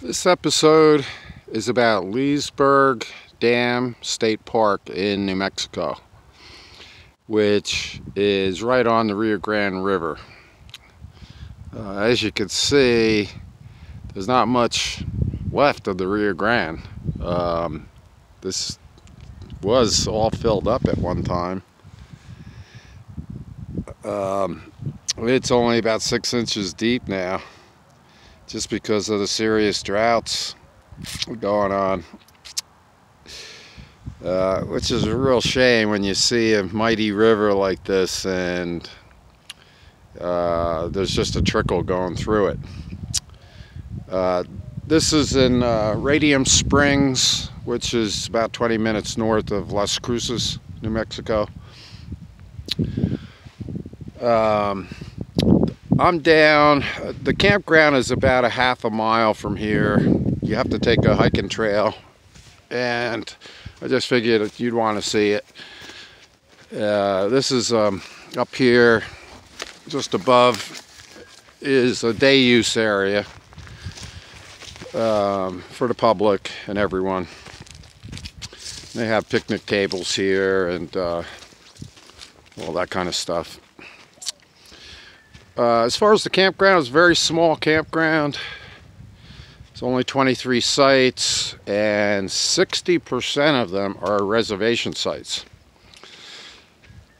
This episode is about Leasburg Dam State Park in New Mexico, which is right on the Rio Grande River. As you can see, there's not much left of the Rio Grande. This was all filled up at one time. It's only about 6 inches deep now, just because of the serious droughts going on, which is a real shame when you see a mighty river like this and there's just a trickle going through it. This is in Radium Springs, which is about 20 minutes north of Las Cruces, New Mexico. I'm down. The campground is about a half a mile from here. You have to take a hiking trail, and I just figured that you'd want to see it. This is up here, just above, is a day use area for the public and everyone. They have picnic tables here and all that kind of stuff. As far as the campground, it's a very small campground. It's only 23 sites, and 60% of them are reservation sites.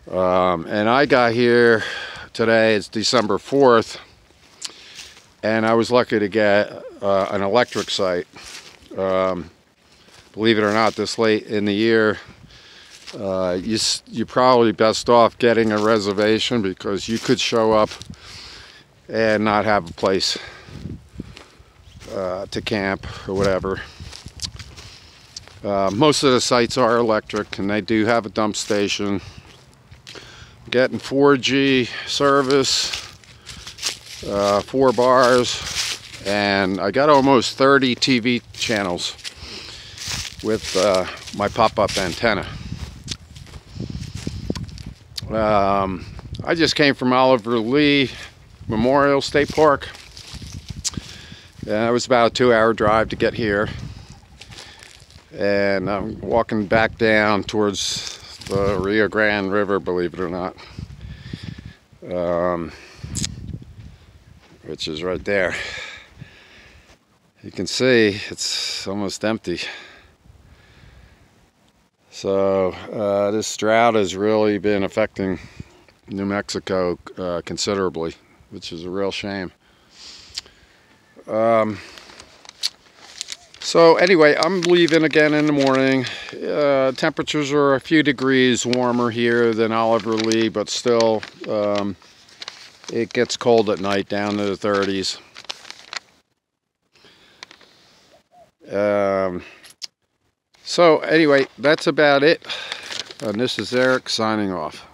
And I got here today, it's December 4th, and I was lucky to get an electric site. Believe it or not, this late in the year, you're probably best off getting a reservation, because you could show up and not have a place to camp or whatever. Most of the sites are electric, and they do have a dump station. Getting 4G service, 4 bars, and I got almost 30 TV channels with my pop-up antenna. I just came from Oliver Lee Memorial State Park. It was about a 2-hour drive to get here, and I'm walking back down towards the Rio Grande River, believe it or not, which is right there. You can see it's almost empty. So this drought has really been affecting New Mexico considerably, which is a real shame. So anyway, I'm leaving again in the morning. Temperatures are a few degrees warmer here than Oliver Lee, but still it gets cold at night, down to the 30s. So anyway, that's about it. And this is Eric signing off.